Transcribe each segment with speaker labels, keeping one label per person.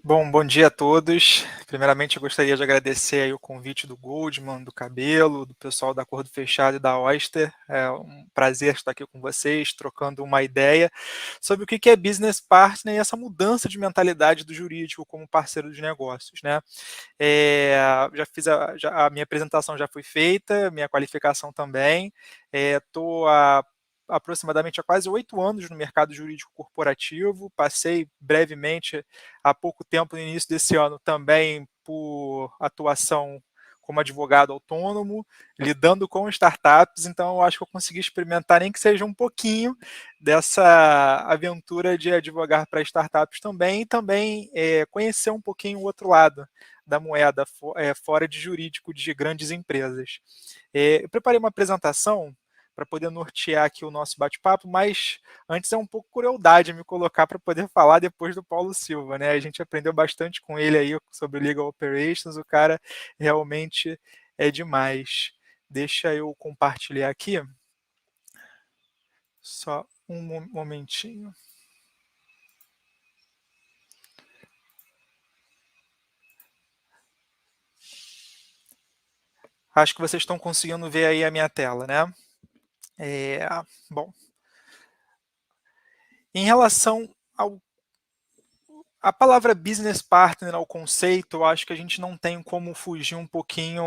Speaker 1: Bom dia a todos. Primeiramente, eu gostaria de agradecer aí o convite do Goldman, do Cabelo, do pessoal da Acordo Fechado e da Oyster. É um prazer estar aqui com vocês, trocando uma ideia sobre o que é business partner e essa mudança de mentalidade do jurídico como parceiro de negócios, né? Já fiz a minha apresentação já foi feita, minha qualificação também. Estou aproximadamente há quase 8 anos no mercado jurídico corporativo, passei brevemente há pouco tempo, no início desse ano, também por atuação como advogado autônomo, lidando com startups, então eu acho que eu consegui experimentar, nem que seja um pouquinho, dessa aventura de advogar para startups também, e também conhecer um pouquinho o outro lado da moeda, fora de jurídico de grandes empresas. Eu preparei uma apresentação para poder nortear aqui o nosso bate-papo, mas antes é um pouco crueldade me colocar para poder falar depois do Paulo Silva, né? A gente aprendeu bastante com ele aí sobre Legal Operations, o cara realmente é demais. Deixa eu compartilhar aqui, só um momentinho. Acho que vocês estão conseguindo ver aí a minha tela, né? É, bom, em relação ao a palavra business partner ao conceito, eu acho que a gente não tem como fugir um pouquinho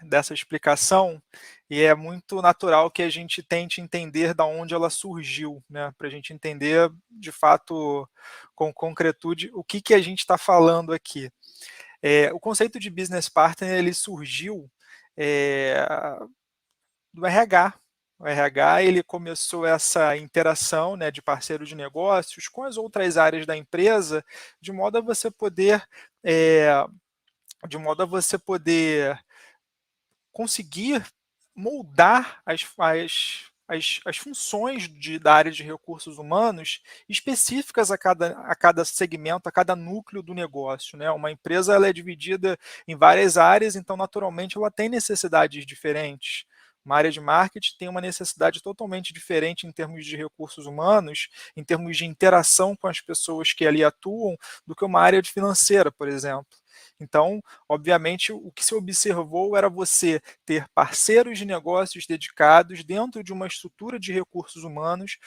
Speaker 1: dessa explicação, e é muito natural que a gente tente entender da onde ela surgiu, né? Para a gente entender de fato com concretude o que a gente está falando aqui. O conceito de business partner ele surgiu é, do RH. O RH ele começou essa interação, né, de parceiro de negócios com as outras áreas da empresa, de modo a você poder, é, de modo a você poder conseguir moldar as funções da área de recursos humanos específicas a cada segmento, a cada núcleo do negócio, né? Uma empresa ela é dividida em várias áreas, então naturalmente ela tem necessidades diferentes. Uma área de marketing tem uma necessidade totalmente diferente em termos de recursos humanos, em termos de interação com as pessoas que ali atuam, do que uma área de financeira, por exemplo. Então, obviamente, o que se observou era você ter parceiros de negócios dedicados dentro de uma estrutura de recursos humanos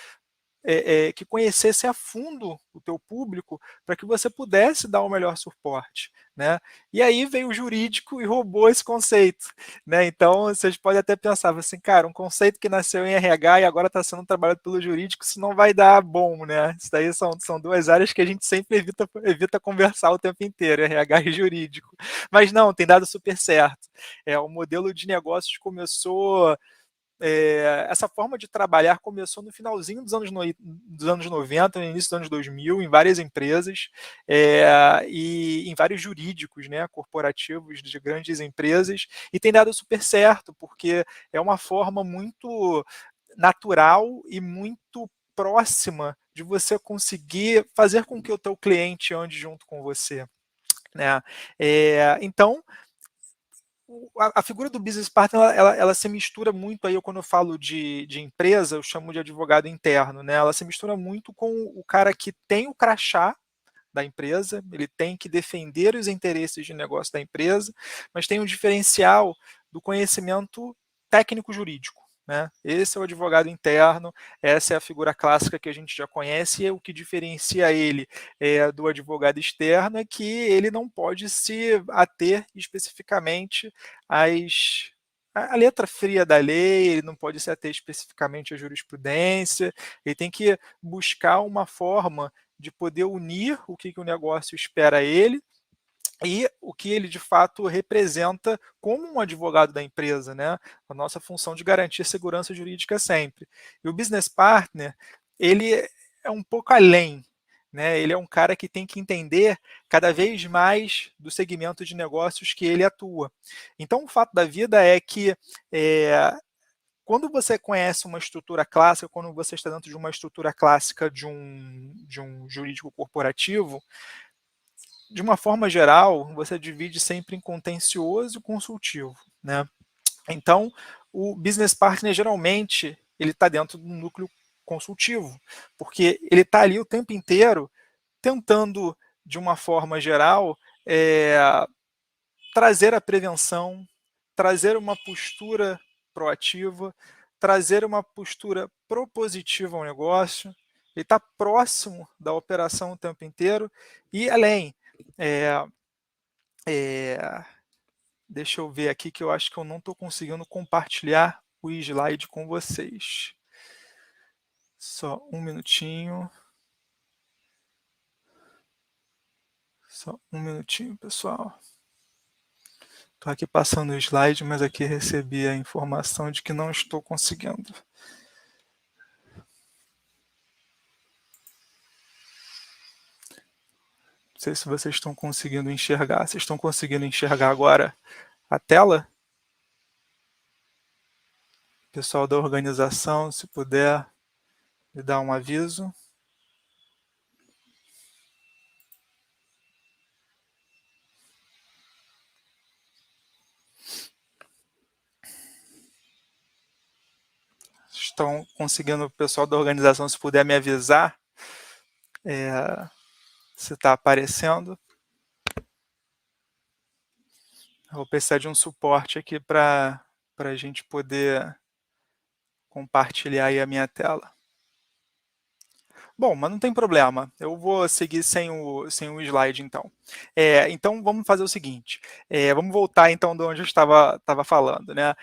Speaker 1: que conhecesse a fundo o teu público para que você pudesse dar o melhor suporte, né? E aí veio o jurídico e roubou esse conceito, né? Então vocês podem até pensar assim, cara, um conceito que nasceu em RH e agora está sendo trabalhado pelo jurídico, isso não vai dar bom, né? Isso daí são duas áreas que a gente sempre evita conversar o tempo inteiro, RH e jurídico. Mas não, tem dado super certo. O modelo de negócios começou essa forma de trabalhar começou no finalzinho dos anos 90, no início dos anos 2000, em várias empresas e em vários jurídicos, né, corporativos de grandes empresas, e tem dado super certo, porque é uma forma muito natural e muito próxima de você conseguir fazer com que o teu cliente ande junto com você, né? Então, a figura do business partner ela se mistura muito aí quando eu falo de empresa, eu chamo de advogado interno, né? Ela se mistura muito com o cara que tem o crachá da empresa, ele tem que defender os interesses de negócio da empresa, mas tem um diferencial do conhecimento técnico jurídico. Né? Esse é o advogado interno, essa é a figura clássica que a gente já conhece, e o que diferencia ele do advogado externo é que ele não pode se ater especificamente à letra fria da lei, ele não pode se ater especificamente à jurisprudência, ele tem que buscar uma forma de poder unir o que o negócio espera ele e o que ele de fato representa como um advogado da empresa, né? A nossa função de garantir segurança jurídica sempre. E o business partner, ele é um pouco além, né? Ele é um cara que tem que entender cada vez mais do segmento de negócios que ele atua. Então, o fato da vida é que quando você conhece uma estrutura clássica, quando você está dentro de uma estrutura clássica de um jurídico corporativo, de uma forma geral, você divide sempre em contencioso e consultivo, né? Então, o business partner geralmente ele está dentro do núcleo consultivo, porque ele está ali o tempo inteiro tentando de uma forma geral, trazer a prevenção, trazer uma postura proativa, trazer uma postura propositiva ao negócio, ele está próximo da operação o tempo inteiro e além. É, é, deixa eu ver aqui que eu acho que eu não estou conseguindo compartilhar o slide com vocês. Só um minutinho. Só um minutinho, pessoal. Estou aqui passando o slide, mas aqui recebi a informação de que não estou conseguindo. Não sei se vocês estão conseguindo enxergar. Vocês estão conseguindo enxergar agora a tela? Pessoal da organização, se puder me dar um aviso. Estão conseguindo, o pessoal da organização, se puder me avisar se está aparecendo. Eu vou precisar de um suporte aqui para a gente poder compartilhar aí a minha tela. Bom, mas não tem problema. Eu vou seguir sem o slide, então. Então, vamos fazer o seguinte. Vamos voltar, então, de onde eu estava falando, né?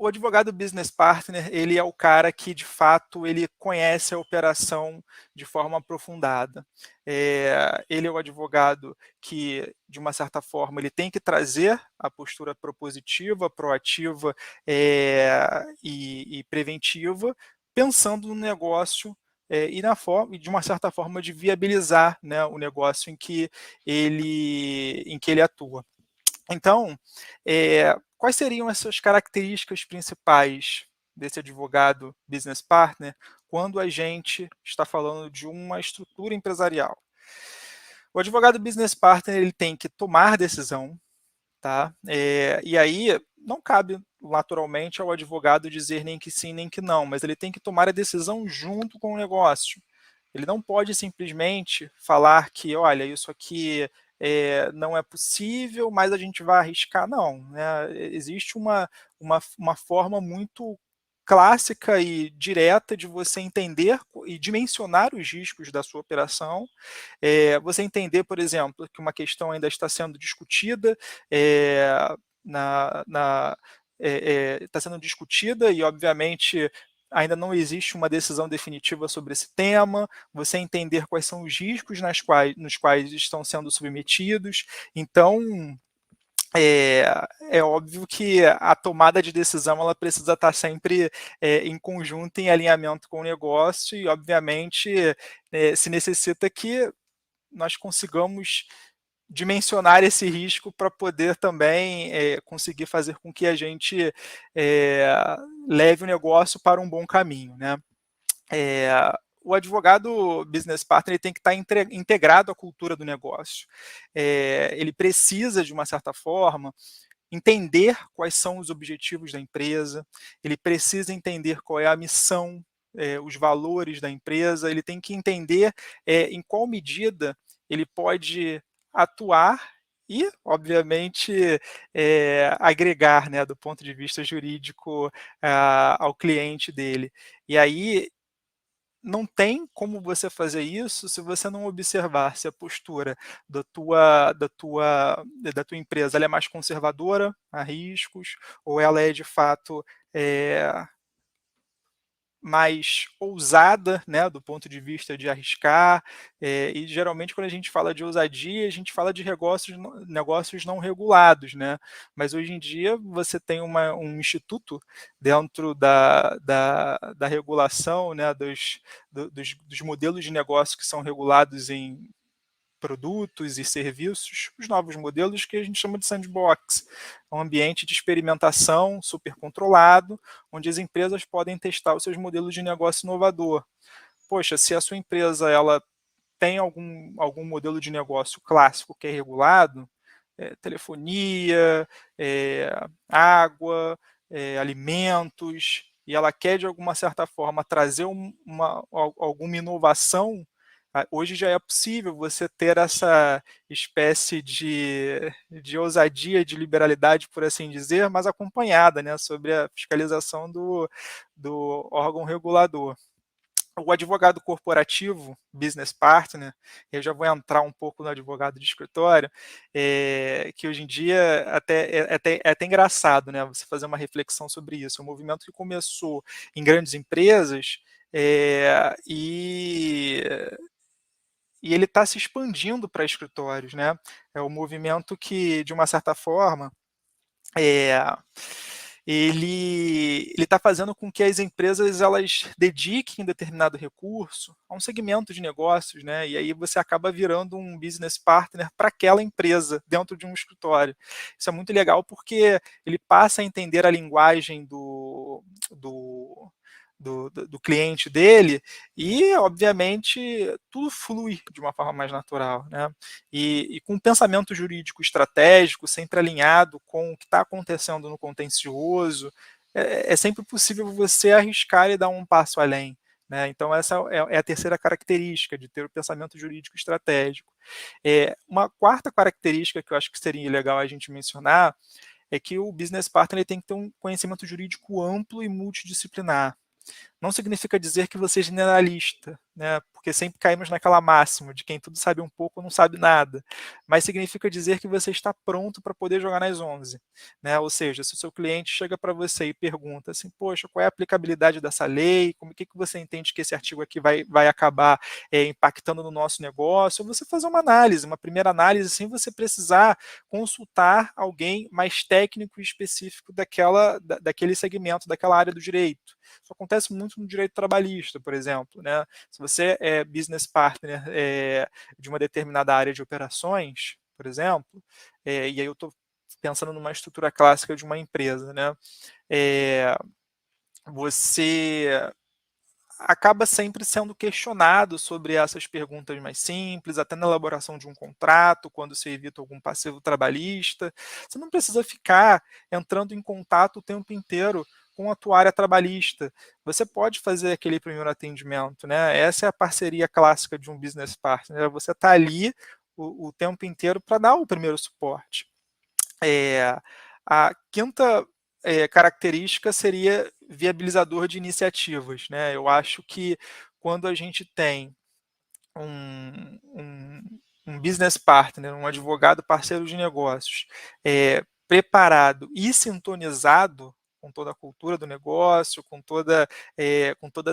Speaker 1: O advogado business partner, ele é o cara que, de fato, ele conhece a operação de forma aprofundada. Ele é o advogado que, de uma certa forma, ele tem que trazer a postura propositiva, proativa e preventiva, pensando no negócio e de uma certa forma, de viabilizar, né, o negócio em que ele atua. Então, quais seriam essas características principais desse advogado business partner quando a gente está falando de uma estrutura empresarial? O advogado business partner, ele tem que tomar decisão, tá? E aí não cabe naturalmente ao advogado dizer nem que sim nem que não, mas ele tem que tomar a decisão junto com o negócio. Ele não pode simplesmente falar que, olha, isso aqui não é possível, mas a gente vai arriscar. Não, né? Existe uma forma muito clássica e direta de você entender e dimensionar os riscos da sua operação. Você entender, por exemplo, que uma questão ainda está sendo discutida está sendo discutida e, obviamente, ainda não existe uma decisão definitiva sobre esse tema, você entender quais são os riscos nos quais estão sendo submetidos. Então, é óbvio que a tomada de decisão ela precisa estar sempre em conjunto, em alinhamento com o negócio e, obviamente, se necessita que nós consigamos dimensionar esse risco para poder também conseguir fazer com que a gente leve o negócio para um bom caminho, né? O advogado business partner ele tem que estar integrado à cultura do negócio. Ele precisa, de uma certa forma, entender quais são os objetivos da empresa, ele precisa entender qual é a missão, os valores da empresa, ele tem que entender em qual medida ele pode atuar e, obviamente, agregar, né, do ponto de vista jurídico ao cliente dele. E aí não tem como você fazer isso se você não observar se a postura da tua empresa ela é mais conservadora a riscos, ou ela é de fato mais ousada, né, do ponto de vista de arriscar, e geralmente quando a gente fala de ousadia, a gente fala de negócios não regulados, né, mas hoje em dia você tem um instituto dentro da regulação, né, dos modelos de negócio que são regulados em produtos e serviços, os novos modelos que a gente chama de sandbox, um ambiente de experimentação super controlado, onde as empresas podem testar os seus modelos de negócio inovador. Poxa, se a sua empresa ela tem algum modelo de negócio clássico que é regulado, telefonia, água, alimentos, e ela quer de alguma certa forma trazer alguma inovação Hoje já é possível você ter essa espécie de ousadia, de liberalidade, por assim dizer, mas acompanhada, né, sobre a fiscalização do órgão regulador. O advogado corporativo, business partner, eu já vou entrar um pouco no advogado de escritório, que hoje em dia é até engraçado, né, você fazer uma reflexão sobre isso. É um movimento que começou em grandes empresas, e ele está se expandindo para escritórios, né? É um movimento que, de uma certa forma, é, ele está fazendo com que as empresas elas dediquem determinado recurso a um segmento de negócios, né? E aí você acaba virando um business partner para aquela empresa dentro de um escritório. Isso é muito legal porque ele passa a entender a linguagem do, do cliente dele e, obviamente, tudo flui de uma forma mais natural, né? E com um pensamento jurídico estratégico, sempre alinhado com o que está acontecendo no contencioso, é sempre possível você arriscar e dar um passo além. Né? Então, essa é a terceira característica de ter o pensamento jurídico estratégico. Uma quarta característica que eu acho que seria legal a gente mencionar é que o business partner ele tem que ter um conhecimento jurídico amplo e multidisciplinar. Não significa dizer que você é generalista, né? Porque sempre caímos naquela máxima de quem tudo sabe um pouco não sabe nada. Mas significa dizer que você está pronto para poder jogar nas 11. Né? Ou seja, se o seu cliente chega para você e pergunta assim, poxa, qual é a aplicabilidade dessa lei? Como que você entende que esse artigo aqui vai acabar impactando no nosso negócio? Você fazer uma análise, uma primeira análise, sem você precisar consultar alguém mais técnico e específico daquele segmento, daquela área do direito. Isso acontece muito no direito trabalhista, por exemplo. Né? Se você é business partner de uma determinada área de operações, por exemplo, e aí eu estou pensando numa estrutura clássica de uma empresa, né? Você acaba sempre sendo questionado sobre essas perguntas mais simples, até na elaboração de um contrato, quando se evita algum passivo trabalhista. Você não precisa ficar entrando em contato o tempo inteiro com a tua área trabalhista. Você pode fazer aquele primeiro atendimento, né? Essa é a parceria clássica de um business partner. Você está ali o tempo inteiro para dar o primeiro suporte. A quinta característica seria viabilizador de iniciativas. Né? Eu acho que quando a gente tem um business partner, um advogado parceiro de negócios, preparado e sintonizado com toda a cultura do negócio, com todas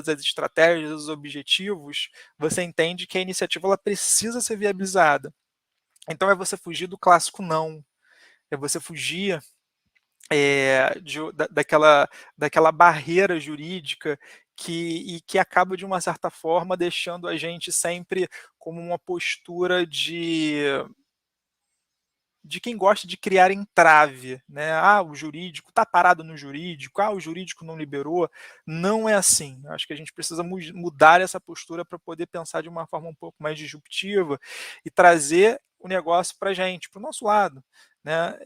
Speaker 1: as estratégias, os objetivos, você entende que a iniciativa ela precisa ser viabilizada. Então é você fugir do clássico não, é você fugir daquela barreira jurídica que acaba, de uma certa forma, deixando a gente sempre como uma postura de quem gosta de criar entrave, né? Ah, o jurídico está parado no jurídico, o jurídico não liberou. Não é assim. Acho que a gente precisa mudar essa postura para poder pensar de uma forma um pouco mais disruptiva e trazer o negócio para a gente, para o nosso lado. Né?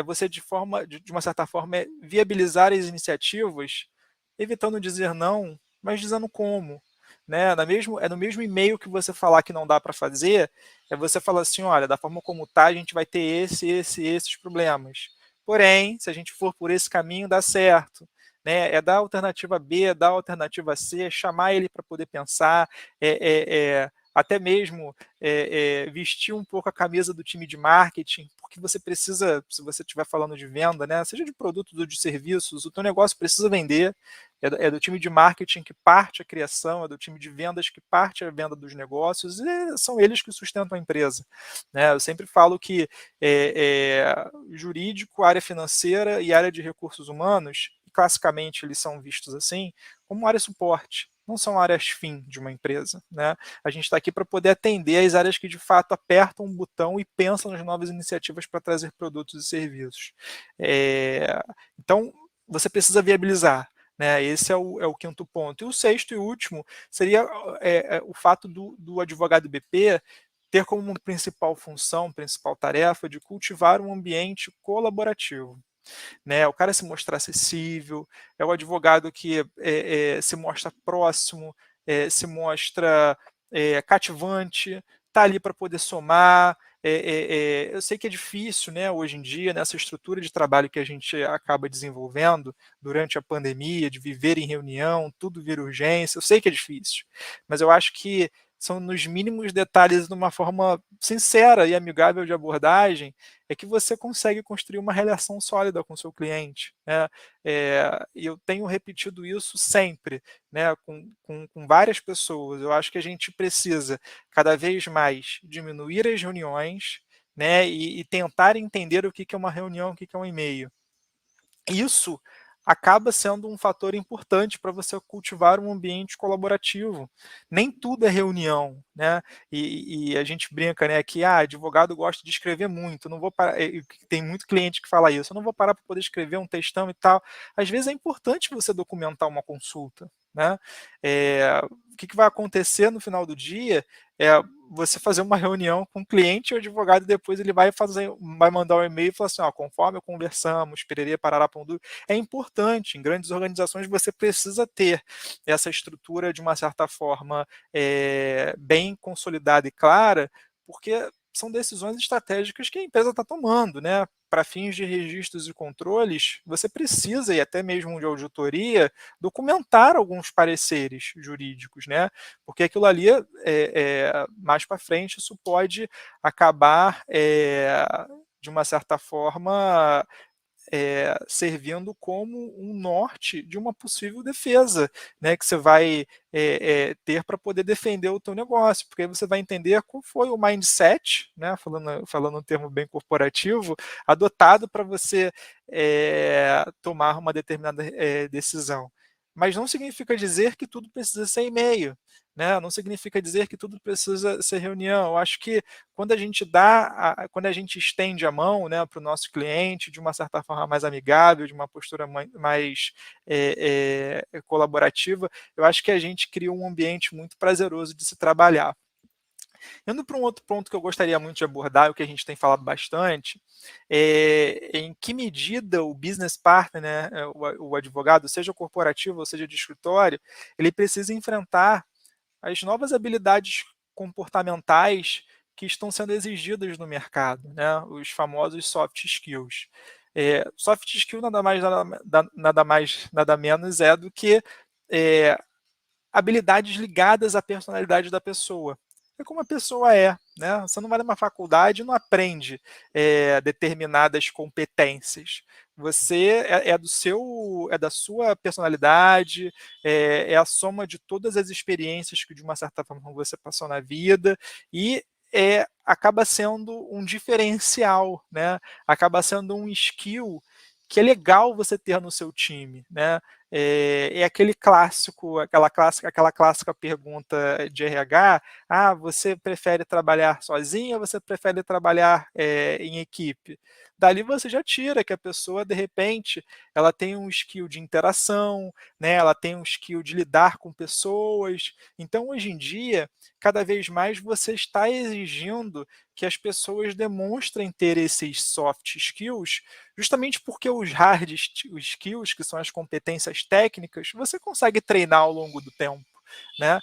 Speaker 1: Você, de uma certa forma, viabilizar as iniciativas, evitando dizer não, mas dizendo como. Né? No mesmo e-mail que você falar que não dá para fazer, você falar assim, olha, da forma como está, a gente vai ter esses problemas. Porém, se a gente for por esse caminho, dá certo. Né? É dar a alternativa B, dar a alternativa C, chamar ele para poder pensar, até mesmo vestir um pouco a camisa do time de marketing, porque você precisa, se você estiver falando de venda, né, seja de produtos ou de serviços, o teu negócio precisa vender, é do time de marketing que parte a criação, é do time de vendas que parte a venda dos negócios, e são eles que sustentam a empresa. Né? Eu sempre falo que jurídico, área financeira e área de recursos humanos, classicamente eles são vistos assim, como área suporte, não são áreas fim de uma empresa. Né? A gente está aqui para poder atender as áreas que de fato apertam um botão e pensam nas novas iniciativas para trazer produtos e serviços. Então, você precisa viabilizar. Né? Esse é o quinto ponto. E o sexto e último seria o fato do advogado BP ter como principal função, principal tarefa, de cultivar um ambiente colaborativo. Né? O cara se mostrar acessível, é o advogado que se mostra próximo, se mostra cativante, está ali para poder somar. Eu sei que é difícil, né, hoje em dia, nessa estrutura de trabalho que a gente acaba desenvolvendo durante a pandemia, de viver em reunião, tudo vira urgência, eu sei que é difícil, mas eu acho que são nos mínimos detalhes, de uma forma sincera e amigável de abordagem, é que você consegue construir uma relação sólida com o seu cliente, né? E eu tenho repetido isso sempre, né, com várias pessoas. Eu acho que a gente precisa cada vez mais diminuir as reuniões, né, e tentar entender o que que é uma reunião, o que que é um e-mail. Isso acaba sendo um fator importante para você cultivar um ambiente colaborativo. Nem tudo é reunião, né? E a gente brinca, né, que advogado gosta de escrever muito, não vou parar, tem muito cliente que fala isso, eu não vou parar para poder escrever um textão e tal. Às vezes é importante você documentar uma consulta, né? O que que vai acontecer no final do dia é você fazer uma reunião com o cliente e o advogado, e depois ele vai mandar um e-mail e falar assim, ó, conforme conversamos, pererê, parará, pão. É importante, em grandes organizações você precisa ter essa estrutura de uma certa forma bem consolidada e clara, porque são decisões estratégicas que a empresa está tomando, né? Para fins de registros e controles, você precisa, e até mesmo de auditoria, documentar alguns pareceres jurídicos, né? Porque aquilo ali, mais para frente, isso pode acabar, de uma certa forma, servindo como um norte de uma possível defesa, né, que você vai ter para poder defender o teu negócio, porque aí você vai entender qual foi o mindset, né, falando um termo bem corporativo, adotado para você tomar uma determinada decisão. Mas não significa dizer que tudo precisa ser e-mail, né? Não significa dizer que tudo precisa ser reunião. Eu acho que quando a gente estende a mão, né, para o nosso cliente de uma certa forma mais amigável, de uma postura mais colaborativa, eu acho que a gente cria um ambiente muito prazeroso de se trabalhar. Indo para um outro ponto que eu gostaria muito de abordar, o que a gente tem falado bastante, em que medida o business partner, né, o advogado, seja corporativo ou seja de escritório, ele precisa enfrentar as novas habilidades comportamentais que estão sendo exigidas no mercado, né? Os famosos soft skills. Soft skill nada menos é do que é, habilidades ligadas à personalidade da pessoa. É como a pessoa é, né? Você não vai numa faculdade e não aprende determinadas competências. Você é da sua personalidade, é a soma de todas as experiências que de uma certa forma você passou na vida e acaba sendo um diferencial, né? Acaba sendo um skill que é legal você ter no seu time, né? Aquele clássico, aquela clássica pergunta de RH: você prefere trabalhar sozinho ou você prefere trabalhar em equipe? Dali você já tira que a pessoa, de repente, ela tem um skill de interação, né? Ela tem um skill de lidar com pessoas. Então, hoje em dia, cada vez mais você está exigindo que as pessoas demonstrem ter esses soft skills, justamente porque os hard skills, que são as competências técnicas, você consegue treinar ao longo do tempo. Né?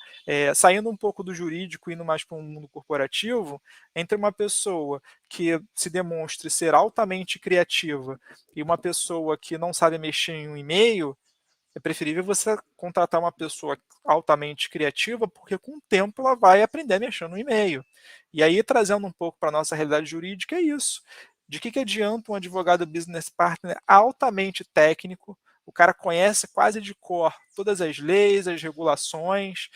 Speaker 1: Saindo um pouco do jurídico e indo mais para um mundo corporativo, entre uma pessoa que se demonstre ser altamente criativa e uma pessoa que não sabe mexer em um e-mail, é preferível você contratar uma pessoa altamente criativa, porque com o tempo ela vai aprender a mexer no e-mail. E aí, trazendo um pouco para a nossa realidade jurídica, é isso. De que adianta um advogado business partner altamente técnico, o cara conhece quase de cor todas as leis, as regulações,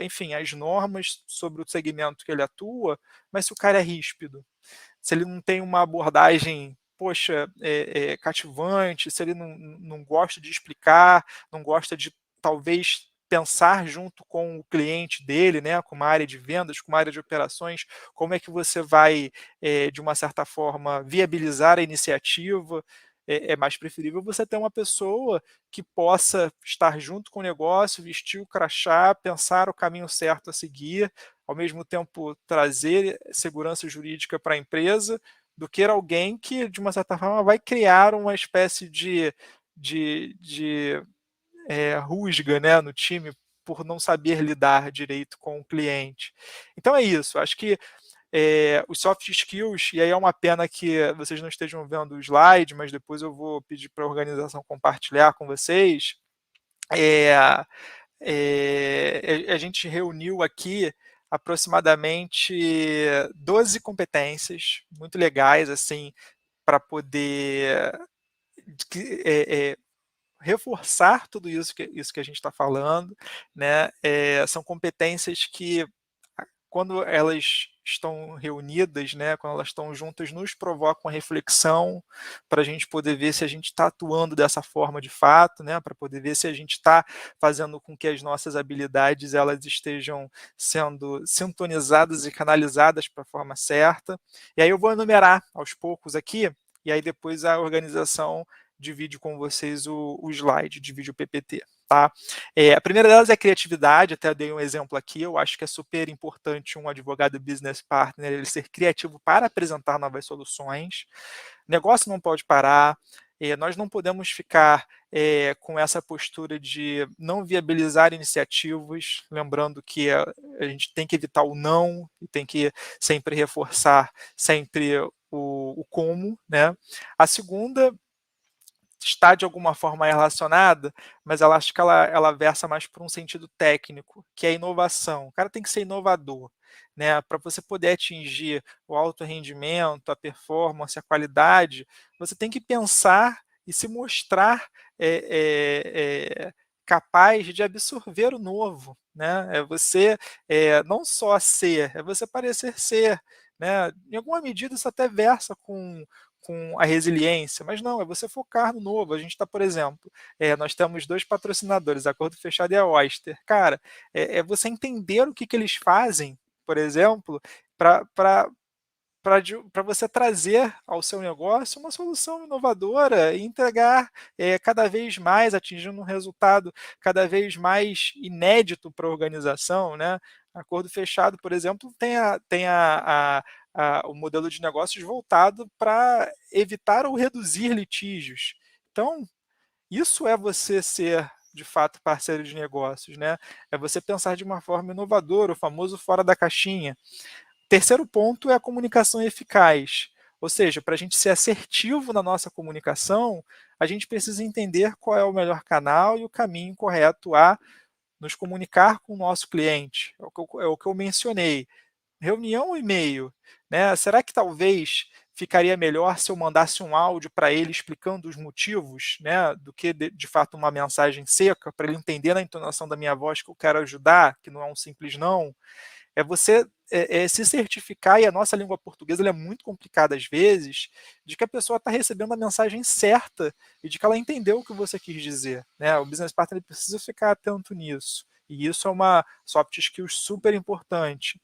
Speaker 1: enfim, as normas sobre o segmento que ele atua, mas se o cara é ríspido, se ele não tem uma abordagem, poxa, cativante, se ele não gosta de explicar, não gosta de talvez pensar junto com o cliente dele, né, com uma área de vendas, com uma área de operações, como é que você vai, de uma certa forma, viabilizar a iniciativa. É mais preferível você ter uma pessoa que possa estar junto com o negócio, vestir o crachá, pensar o caminho certo a seguir, ao mesmo tempo trazer segurança jurídica para a empresa, do que alguém que, de uma certa forma, vai criar uma espécie de rusga, né, no time, por não saber lidar direito com o cliente. Então é isso, acho que os soft skills, e aí é uma pena que vocês não estejam vendo o slide, mas depois eu vou pedir para a organização compartilhar com vocês. A gente reuniu aqui aproximadamente 12 competências muito legais, assim, para poder reforçar tudo isso que a gente está falando, né? São competências que, quando elas estão reunidas, né, quando elas estão juntas, nos provocam a reflexão para a gente poder ver se a gente está atuando dessa forma de fato, né, para poder ver se a gente está fazendo com que as nossas habilidades elas estejam sendo sintonizadas e canalizadas para a forma certa. E aí eu vou enumerar aos poucos aqui, e aí depois a organização divide com vocês o slide, divide o PPT. Tá? A primeira delas é a criatividade, até dei um exemplo aqui, eu acho que é super importante um advogado business partner ele ser criativo para apresentar novas soluções. O negócio não pode parar, nós não podemos ficar com essa postura de não viabilizar iniciativas, lembrando que a gente tem que evitar o não, e tem que sempre reforçar sempre o como, né? A segunda está de alguma forma relacionada, mas ela acho que ela versa mais para um sentido técnico, que é a inovação. O cara tem que ser inovador, né? Para você poder atingir o alto rendimento, a performance, a qualidade, você tem que pensar e se mostrar capaz de absorver o novo, né? É você não só ser, é você parecer ser, né? Em alguma medida isso até versa com a resiliência, mas não, é você focar no novo. A gente está, por exemplo, nós temos 2 patrocinadores, Acordo Fechado e a Oyster. Cara, você entender o que eles fazem, por exemplo, para você trazer ao seu negócio uma solução inovadora e entregar cada vez mais, atingindo um resultado cada vez mais inédito para a organização, né? Acordo Fechado, por exemplo, tem o modelo de negócios voltado para evitar ou reduzir litígios. Então, isso é você ser de fato parceiro de negócios, né? É você pensar de uma forma inovadora, o famoso fora da caixinha. Terceiro ponto é a comunicação eficaz. Ou seja, para a gente ser assertivo na nossa comunicação, a gente precisa entender qual é o melhor canal e o caminho correto a nos comunicar com o nosso cliente. É o que eu mencionei. Reunião ou e-mail, né? Será que talvez ficaria melhor se eu mandasse um áudio para ele explicando os motivos, né, do que de fato uma mensagem seca, para ele entender na entonação da minha voz que eu quero ajudar, que não é um simples não? É você se certificar, e a nossa língua portuguesa ela é muito complicada às vezes, de que a pessoa está recebendo a mensagem certa e de que ela entendeu o que você quis dizer. Né? O business partner precisa ficar atento nisso. E isso é uma soft skill super importante.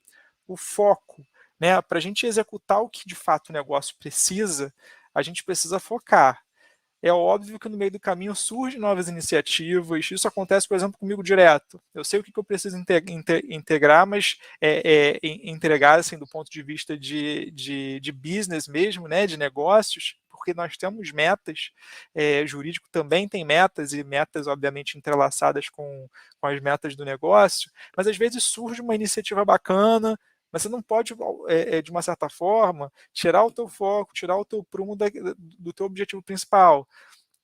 Speaker 1: O foco. Né? Para a gente executar o que de fato o negócio precisa, a gente precisa focar. É óbvio que no meio do caminho surgem novas iniciativas, isso acontece, por exemplo, comigo direto. Eu sei o que eu preciso integrar, mas entregar assim, do ponto de vista de business mesmo, né, de negócios, porque nós temos metas, jurídico também tem metas, e metas, obviamente, entrelaçadas com as metas do negócio, mas às vezes surge uma iniciativa bacana, mas você não pode, de uma certa forma, tirar o teu foco, tirar o teu prumo do teu objetivo principal.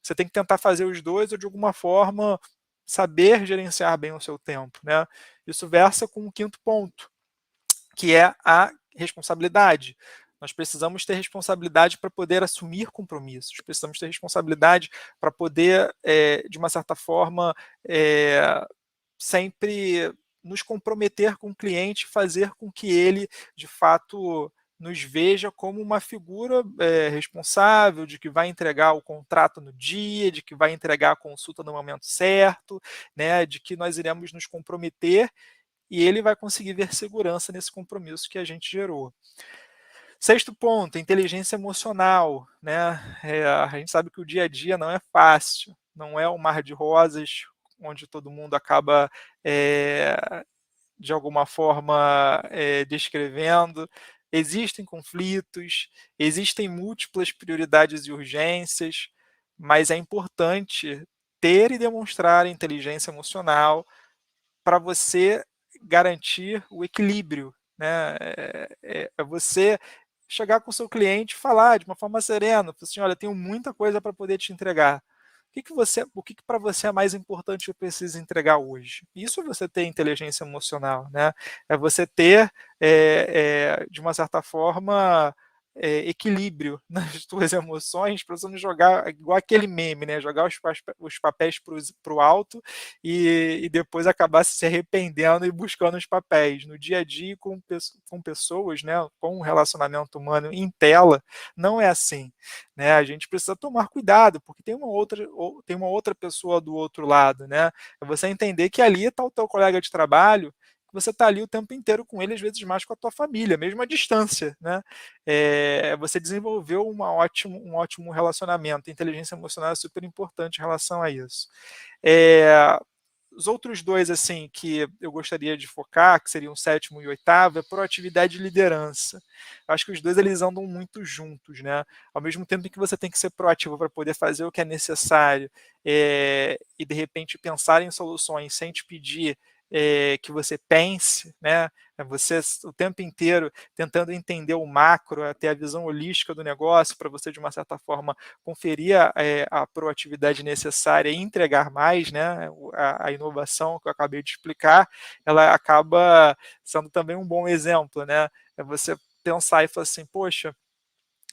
Speaker 1: Você tem que tentar fazer os dois ou, de alguma forma, saber gerenciar bem o seu tempo. Né? Isso versa com o quinto ponto, que é a responsabilidade. Nós precisamos ter responsabilidade para poder assumir compromissos, precisamos ter responsabilidade para poder, de uma certa forma, sempre nos comprometer com o cliente, fazer com que ele, de fato, nos veja como uma figura responsável, de que vai entregar o contrato no dia, de que vai entregar a consulta no momento certo, né, de que nós iremos nos comprometer e ele vai conseguir ver segurança nesse compromisso que a gente gerou. Sexto ponto, inteligência emocional. Né? A gente sabe que o dia a dia não é fácil, não é um mar de rosas, onde todo mundo acaba, de alguma forma, descrevendo. Existem conflitos, existem múltiplas prioridades e urgências, mas é importante ter e demonstrar inteligência emocional para você garantir o equilíbrio, né? É você chegar com o seu cliente e falar de uma forma serena, falar assim, olha, tenho muita coisa para poder te entregar. O que para você é mais importante que eu preciso entregar hoje? Isso é você ter inteligência emocional, né? É você ter, de uma certa forma, equilíbrio nas suas emoções para você não jogar igual aquele meme, né? Jogar os papéis para o alto e depois acabar se arrependendo e buscando os papéis. No dia a dia, com pessoas, né? Com um relacionamento humano em tela, não é assim. Né? A gente precisa tomar cuidado, porque tem uma outra pessoa do outro lado, né? É você entender que ali está o teu colega de trabalho, que você está ali o tempo inteiro com ele, às vezes mais com a tua família, mesmo à distância, né? Você desenvolveu um ótimo relacionamento. A inteligência emocional é super importante em relação a isso. É, os outros dois, assim, que eu gostaria de focar, que seriam o sétimo e o oitavo, é proatividade e liderança. Eu acho que os dois, eles andam muito juntos, né? Ao mesmo tempo em que você tem que ser proativo para poder fazer o que é necessário e, de repente, pensar em soluções sem te pedir que você pense, né? Você o tempo inteiro tentando entender o macro, ter a visão holística do negócio, para você, de uma certa forma, conferir a proatividade necessária e entregar mais, né? A inovação que eu acabei de explicar, ela acaba sendo também um bom exemplo, né? É você pensar e falar assim, poxa,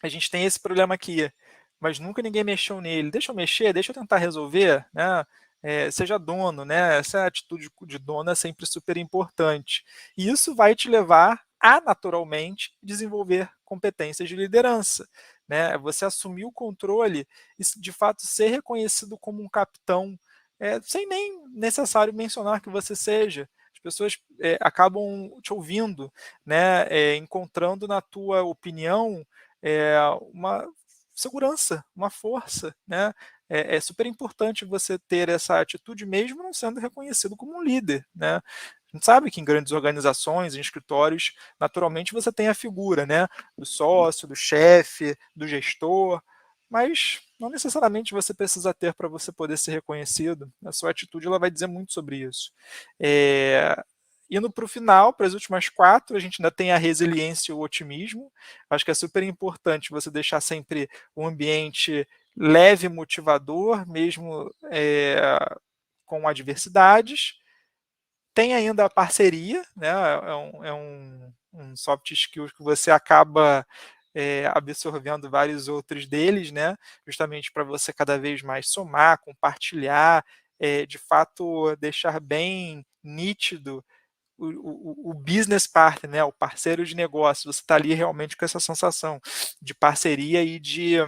Speaker 1: a gente tem esse problema aqui, mas nunca ninguém mexeu nele. Deixa eu mexer, deixa eu tentar resolver, né? Seja dono, né? Essa atitude de dono é sempre super importante. E isso vai te levar a, naturalmente, desenvolver competências de liderança. Né? Você assumir o controle e, de fato, ser reconhecido como um capitão, sem nem necessário mencionar que você seja. As pessoas acabam te ouvindo, né? Encontrando na tua opinião uma segurança, uma força, né? É super importante você ter essa atitude, mesmo não sendo reconhecido como um líder, né? A gente sabe que em grandes organizações, em escritórios, naturalmente você tem a figura, né? Do sócio, do chefe, do gestor, mas não necessariamente você precisa ter para você poder ser reconhecido. A sua atitude ela vai dizer muito sobre isso. É, Indo para o final, para as últimas quatro, a gente ainda tem a resiliência e o otimismo. Acho que é super importante você deixar sempre um ambiente leve e motivador, mesmo com adversidades. Tem ainda a parceria, né? Um soft skill que você acaba absorvendo vários outros deles, né? Justamente para você cada vez mais somar, compartilhar, de fato deixar bem nítido o business partner, né, o parceiro de negócio, você está ali realmente com essa sensação de parceria e de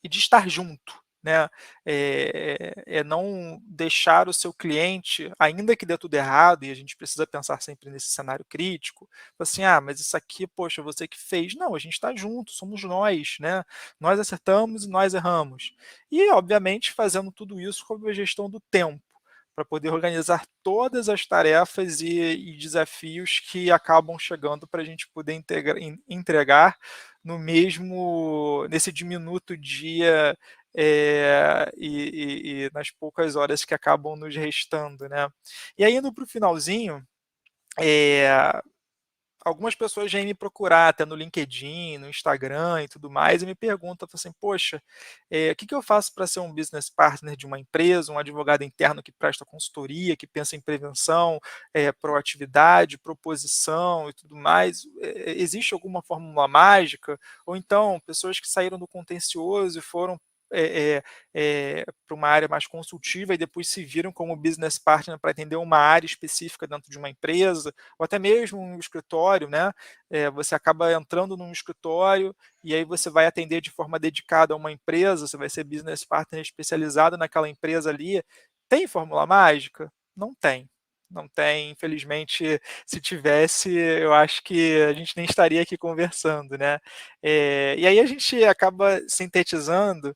Speaker 1: estar junto. Né? Não deixar o seu cliente, ainda que dê tudo errado, e a gente precisa pensar sempre nesse cenário crítico, assim, mas isso aqui, poxa, você que fez. Não, a gente está junto, somos nós, né? Nós acertamos e nós erramos. E, obviamente, fazendo tudo isso com a gestão do tempo, para poder organizar todas as tarefas e desafios que acabam chegando para a gente poder entregar nesse diminuto dia e nas poucas horas que acabam nos restando, né? E aí, indo para o finalzinho, é, algumas pessoas vêm me procurar, até no LinkedIn, no Instagram e tudo mais, e me perguntam assim, poxa, o que eu faço para ser um business partner de uma empresa, um advogado interno que presta consultoria, que pensa em prevenção, proatividade, proposição e tudo mais? Existe alguma fórmula mágica? Ou então, pessoas que saíram do contencioso e foram para uma área mais consultiva e depois se viram como business partner para atender uma área específica dentro de uma empresa, ou até mesmo um escritório, né? Você acaba entrando num escritório e aí você vai atender de forma dedicada a uma empresa, você vai ser business partner especializado naquela empresa ali. Tem fórmula mágica? Não tem. Não tem, infelizmente, se tivesse, eu acho que a gente nem estaria aqui conversando, né? E aí a gente acaba sintetizando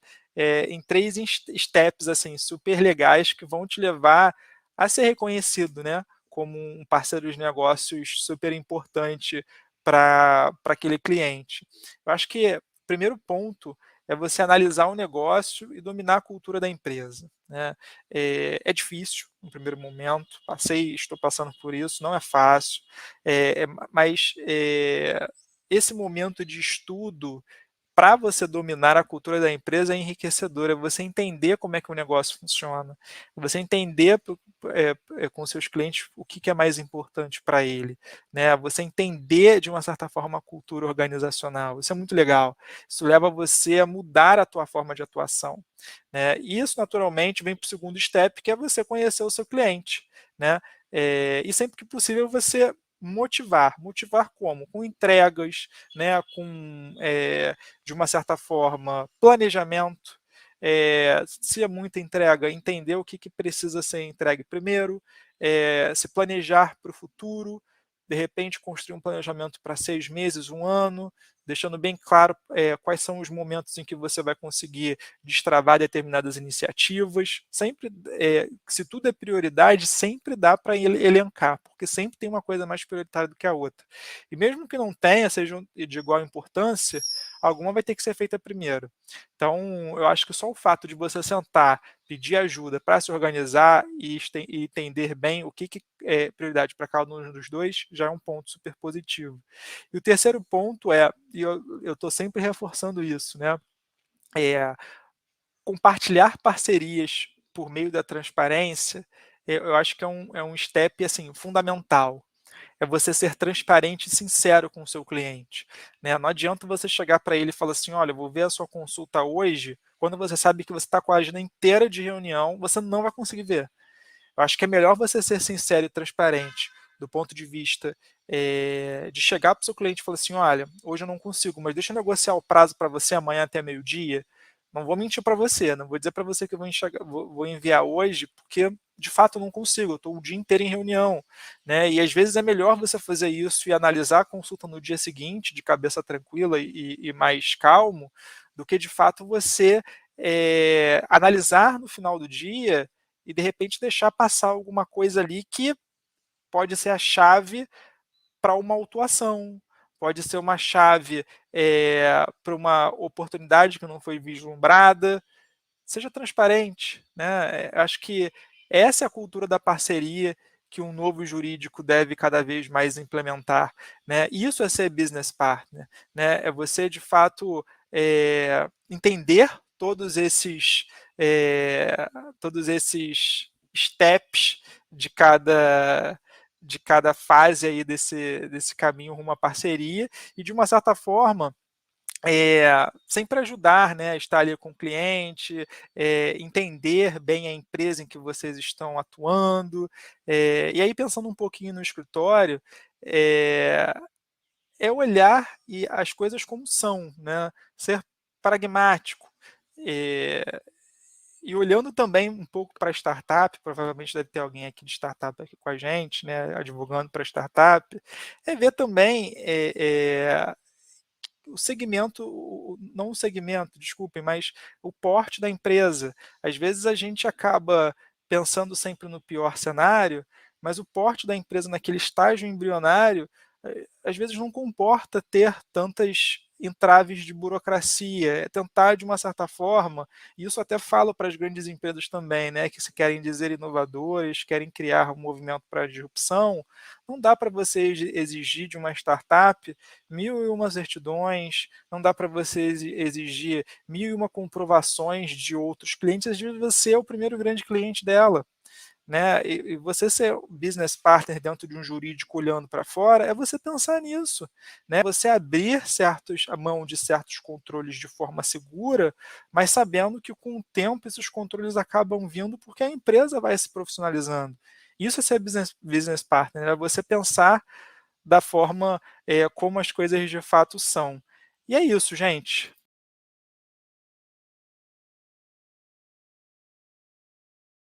Speaker 1: em três steps assim super legais que vão te levar a ser reconhecido, né, como um parceiro de negócios super importante para aquele cliente. Eu acho que o primeiro ponto é você analisar o negócio e dominar a cultura da empresa, né. É difícil no primeiro momento, estou passando por isso, não é fácil, mas esse momento de estudo para você dominar a cultura da empresa é enriquecedor, é você entender como é que o negócio funciona, é você entender com seus clientes o que é mais importante para ele, né? Você entender de uma certa forma a cultura organizacional, isso é muito legal. Isso leva você a mudar a tua forma de atuação, né? E isso naturalmente vem para o segundo step, que é você conhecer o seu cliente, né? E sempre que possível você motivar como? Com entregas, né? Com de uma certa forma, planejamento. Se é muita entrega, entender o que precisa ser entregue primeiro, se planejar para o futuro, de repente construir um planejamento para 6 meses, um ano, deixando bem claro quais são os momentos em que você vai conseguir destravar determinadas iniciativas. Sempre, se tudo é prioridade, sempre dá para elencar, porque sempre tem uma coisa mais prioritária do que a outra. E mesmo que não tenha, seja de igual importância, alguma vai ter que ser feita primeiro. Então, eu acho que só o fato de você sentar, pedir ajuda para se organizar e entender bem o que é prioridade para cada um dos dois, já é um ponto super positivo. E o terceiro ponto e eu estou sempre reforçando isso, né? É compartilhar parcerias por meio da transparência, eu acho que é um step assim, fundamental, é você ser transparente e sincero com o seu cliente, né? Não adianta você chegar para ele e falar assim, olha, eu vou ver a sua consulta hoje, quando você sabe que você está com a agenda inteira de reunião, você não vai conseguir ver. Eu acho que é melhor você ser sincero e transparente do ponto de vista de chegar para o seu cliente e falar assim, olha, hoje eu não consigo, mas deixa eu negociar o prazo para você amanhã até meio-dia. Não vou mentir para você, não vou dizer para você que eu vou enviar hoje, porque de fato eu não consigo, eu estou o dia inteiro em reunião, né? E às vezes é melhor você fazer isso e analisar a consulta no dia seguinte, de cabeça tranquila e mais calmo, do que de fato você analisar no final do dia e de repente deixar passar alguma coisa ali que pode ser a chave para uma autuação, pode ser uma chave para uma oportunidade que não foi vislumbrada. Seja transparente, né? Acho que essa é a cultura da parceria que um novo jurídico deve cada vez mais implementar, né? Isso é ser business partner, né? É você de fato entender é, todos esses steps de cada fase aí desse caminho rumo à parceria e de uma certa forma sempre ajudar, né, estar ali com o cliente, entender bem a empresa em que vocês estão atuando. E aí, pensando um pouquinho no escritório, é, é olhar as coisas como são, né, ser pragmático. eh, e olhando também um pouco para a startup, provavelmente deve ter alguém aqui de startup aqui com a gente, né, advogando para startup, ver também o segmento, não o segmento, desculpem, mas o porte da empresa. Às vezes a gente acaba pensando sempre no pior cenário, mas o porte da empresa naquele estágio embrionário, às vezes não comporta ter tantas entraves de burocracia, é tentar de uma certa forma, e isso até falo para as grandes empresas também, né, que se querem dizer inovadores, querem criar um movimento para a disrupção, não dá para você exigir de uma startup 1001 certidões, não dá para você exigir 1001 comprovações de outros clientes, às vezes você é o primeiro grande cliente dela. Né? E você ser business partner dentro de um jurídico olhando para fora é você pensar nisso, né? Você abrir a mão de certos controles de forma segura, mas sabendo que com o tempo esses controles acabam vindo porque a empresa vai se profissionalizando. Isso é ser business partner, é você pensar da forma como as coisas de fato são. E é isso, gente.